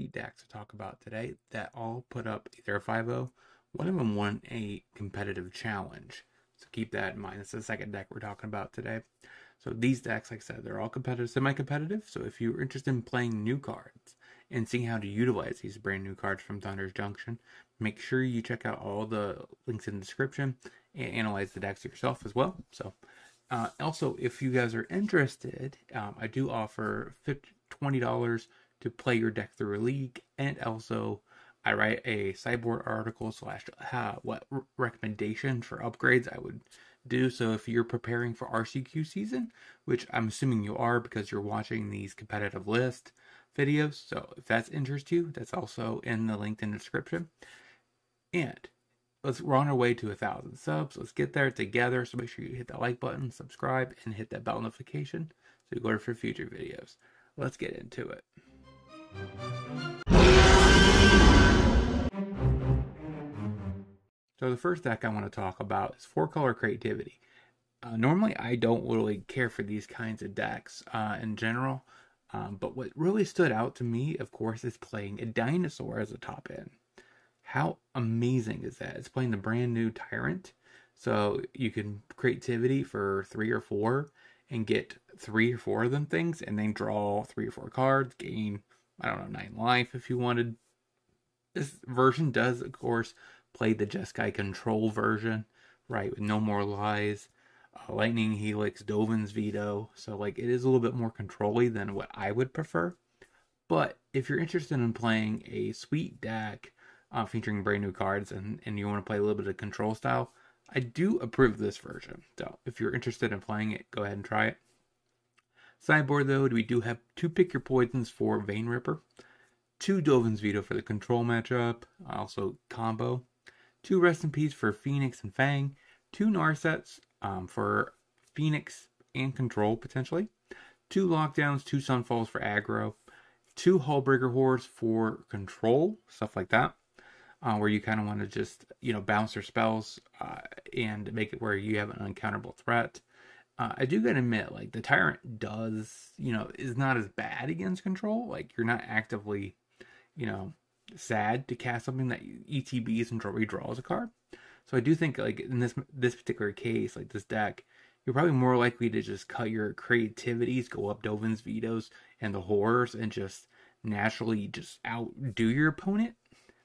3 decks to talk about today that all put up either a 5-0. One of them won a competitive challenge. So keep that in mind. It's the second deck we're talking about today. So these decks, like I said, they're all competitive, semi-competitive. So if you're interested in playing new cards and seeing how to utilize these brand new cards from Thunder's Junction, make sure you check out all the links in the description and analyze the decks yourself as well. So also, if you guys are interested, I do offer $20 to play your deck through a league, and also I write a sideboard article slash what recommendation for upgrades I would do. So if you're preparing for RCQ season, which I'm assuming you are because you're watching these competitive list videos, so if that's interest you, that's also in the link in the description. And we're on our way to 1,000 subs. Let's get there together. So make sure you hit that like button, subscribe, and hit that bell notification so you go for future videos. Let's get into it. So the first deck I want to talk about is 4-color creativity. Normally I don't really care for these kinds of decks in general, but what really stood out to me, of course, is playing a dinosaur as a top end. How amazing is that? It's playing the brand new Tyrant. So you can creativity for 3 or 4 and get 3 or 4 of them things and then draw 3 or 4 cards, gain, I don't know, 9 life if you wanted. This version does, of course, play the Jeskai control version, right? With No More Lies, Lightning Helix, Dovin's Veto. So like it is a little bit more control-y than what I would prefer. But if you're interested in playing a sweet deck, featuring brand new cards and you want to play a little bit of control style, I do approve this version. So if you're interested in playing it, go ahead and try it. Sideboard though, we do have 2 Pick Your Poisons for Vein Ripper, 2 Dovin's Veto for the control matchup, also combo, 2 Rest in Peace for Phoenix and Fang, 2 Narsets for Phoenix and control potentially, 2 Lockdowns, 2 Sunfalls for aggro, 2 Hullbreaker Hordes for control, stuff like that. Where you kind of want to just, bounce their spells and make it where you have an uncounterable threat. I do gotta admit, like, the Tyrant does, is not as bad against control. Like, you're not actively, sad to cast something that ETBs and redraws a card. So I do think, like, in this particular case, like this deck, you're probably more likely to just cut your creativities, go up Dovin's Vetoes and the horrors, and just naturally just outdo your opponent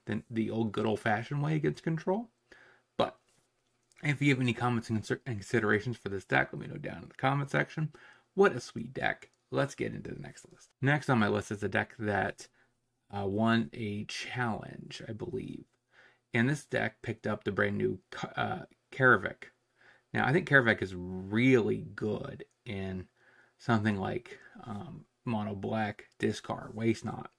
than the good old-fashioned way against control. But if you have any comments and considerations for this deck, let me know down in the comment section. What a sweet deck. Let's get into the next list. Next on my list is a deck that won a challenge, I believe. And this deck picked up the brand new Caric. Now, I think Caric is really good in something like mono black, discard, waste not.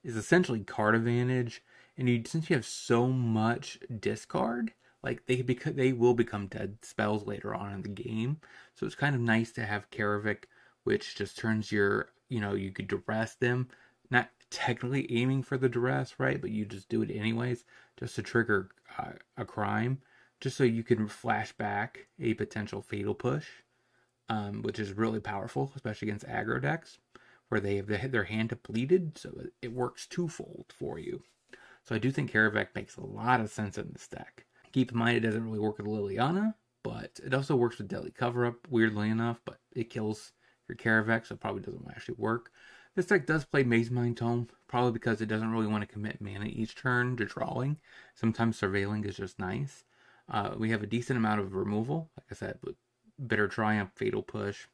It's essentially card advantage. And since you have so much discard, like they will become dead spells later on in the game. So it's kind of nice to have Caric, which just turns your, you could duress them, not technically aiming for the duress, right? But you just do it anyways, just to trigger a crime, just so you can flash back a potential fatal push, which is really powerful, especially against aggro decks, where they have their hand depleted, so it works twofold for you. So I do think Caric makes a lot of sense in this deck. Keep in mind it doesn't really work with Liliana, but it also works with Deadly Cover-Up, weirdly enough, but it kills your Caric, so it probably doesn't actually work. This deck does play Mazemind Tome, probably because it doesn't really want to commit mana each turn to drawing. Sometimes surveilling is just nice. We have a decent amount of removal, like I said, with Bitter Triumph, Fatal Push.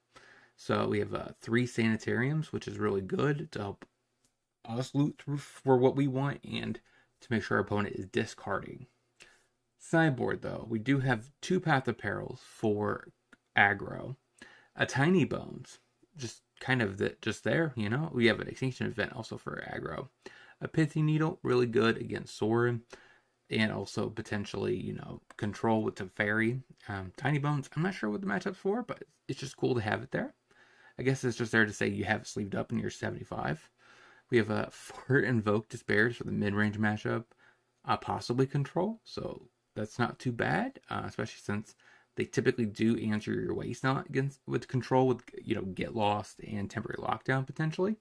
So we have 3 Sanitariums, which is really good to help us loot through for what we want and to make sure our opponent is discarding. Sideboard though, we do have 2 Path of Perils for aggro, a Tiny Bones, just kind of just there, We have an Extinction Event also for aggro, a Pithy Needle, really good against Sorin, and also potentially, control with Teferi. Tiny Bones, I'm not sure what the matchup's for, but it's just cool to have it there. I guess it's just there to say you have it sleeved up and you're 75. We have a 4 Invoke Despairs for the mid-range matchup, possibly control, so that's not too bad, especially since they typically do answer your waste not with control with, Get Lost and Temporary Lockdown potentially.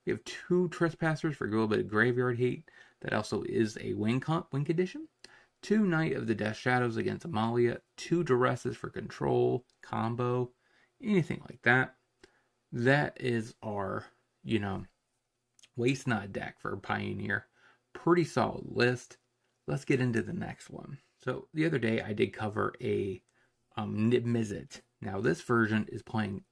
We have 2 Trespassers for a little bit of graveyard hate. That also is a win condition. 2 Knight of the Death Shadows against Amalia. 2 Duresses for control, combo, anything like that. That is our, Waste Not deck for Pioneer. Pretty solid list. Let's get into the next one. So the other day I did cover a Nib Mizzet. Now this version is playing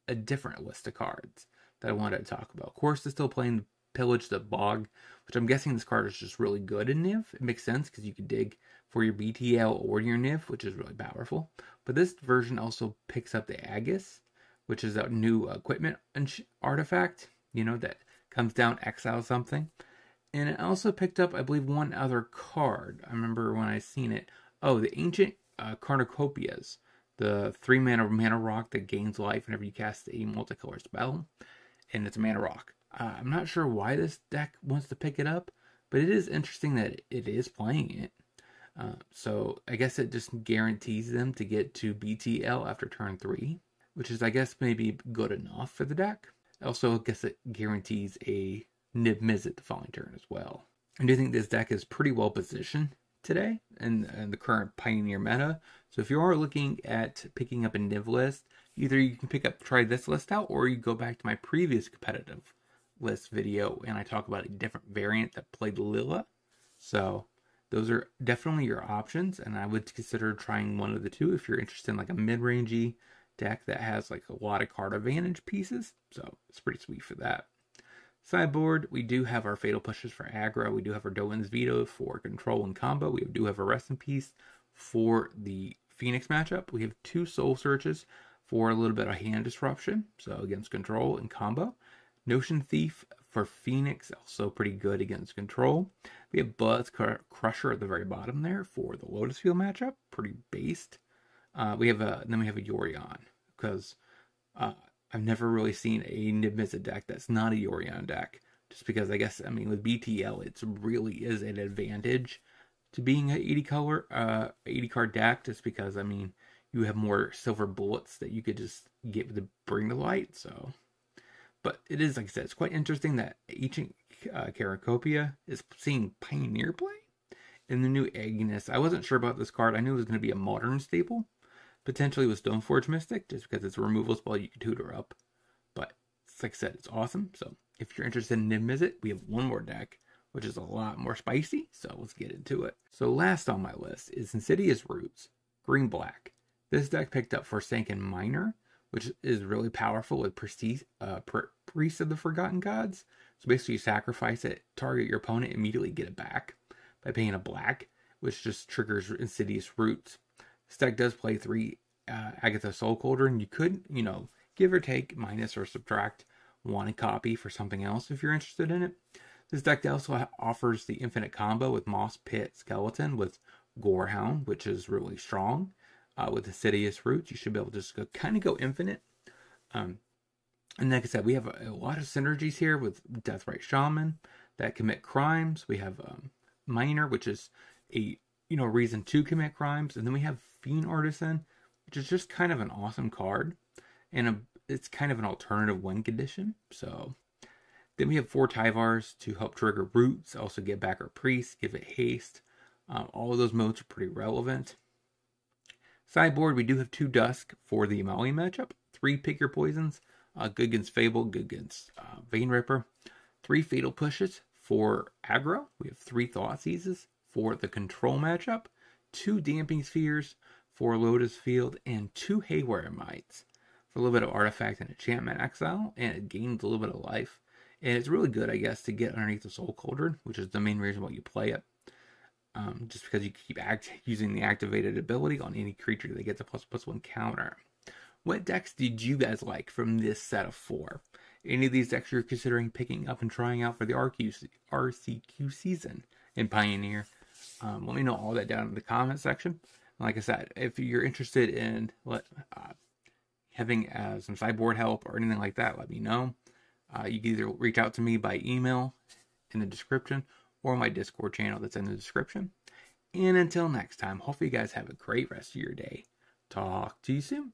a different list of cards that I wanted to talk about. Of course, it's still playing Pillage the Bog, which I'm guessing this card is just really good in Niv. It makes sense because you could dig for your BTL or your Niv, which is really powerful. But this version also picks up the Aegis, which is a new equipment artifact, that comes down, exile something. And it also picked up, I believe, one other card. I remember when I seen it. Oh, the Ancient Cornucopias. The 3 mana rock that gains life whenever you cast a multicolor spell. And it's a mana rock. I'm not sure why this deck wants to pick it up, but it is interesting that it is playing it. So I guess it just guarantees them to get to BTL after turn 3, which is, I guess, maybe good enough for the deck. Also, I guess it guarantees a Nib Mizzet the following turn as well. I do think this deck is pretty well positioned today in the current Pioneer meta. So if you are looking at picking up a Niv list, either you can try this list out, or you go back to my previous competitive list video and I talk about a different variant that played Lila. So those are definitely your options, and I would consider trying one of the two if you're interested in like a mid-rangey deck that has like a lot of card advantage pieces. So it's pretty sweet for that. Sideboard, we do have our Fatal Pushes for aggro. We do have our Dolan's Veto for control and combo. We do have a Rest in Peace for the Phoenix matchup. We have 2 Soul Searches for a little bit of hand disruption, so against control and combo. Notion Thief for Phoenix, also pretty good against control. We have Buzz Crusher at the very bottom there for the Lotus Field matchup, pretty based. Then we have a Yorion, because I've never really seen a Nib Mizzet deck that's not a Yorion deck. Just because with BTL, it really is an advantage to being an 80 card deck, just because, you have more silver bullets that you could just get to bring to light, so. But it is, like I said, it's quite interesting that Ancient Cornucopia is seeing Pioneer play in the new Agnes. I wasn't sure about this card. I knew it was going to be a modern staple, potentially with Stoneforge Mystic, just because it's a removal spell you can tutor up. But like I said, it's awesome. So if you're interested in Nib Mizzet, we have one more deck, which is a lot more spicy. So let's get into it. So last on my list is Insidious Roots, green-black. This deck picked up Forsaken Miner, which is really powerful with Priest of the Forgotten Gods. So basically you sacrifice it, target your opponent, immediately get it back by paying a black, which just triggers Insidious Roots. This deck does play 3 Agatha Soul Cauldron. You could, give or take, minus or subtract 1 copy for something else if you're interested in it. This deck also offers the infinite combo with Moss Pit Skeleton with Gorehound, which is really strong. With Insidious Roots, you should be able to just go infinite. And like I said, we have a lot of synergies here with Deathrite Shaman that commit crimes. We have Miner, which is a reason to commit crimes, and then we have Fiend Artisan, which is just kind of an awesome card, and it's kind of an alternative win condition. So then we have 4 Tyvars to help trigger Roots, also get back our Priest, give it haste. All of those modes are pretty relevant. Sideboard, we do have 2 Dusk for the Amalia matchup, 3 Pick Your Poisons, good against Fable, good against Vein Ripper, 3 Fatal Pushes for aggro. We have 3 Thoughtseizes for the control matchup, 2 Damping Spheres for Lotus Field, and 2 Haywire Mites for a little bit of artifact and enchantment exile, and it gains a little bit of life. And it's really good, I guess, to get underneath the Soul Cauldron, which is the main reason why you play it. Just because you keep using the activated ability on any creature that gets a +1 counter. What decks did you guys like from this set of 4? Any of these decks you're considering picking up and trying out for the RCQ season in Pioneer? Let me know all that down in the comment section. Like I said, if you're interested in having some sideboard help or anything like that, let me know. You can either reach out to me by email in the description or my Discord channel that's in the description. And until next time, hopefully you guys have a great rest of your day. Talk to you soon.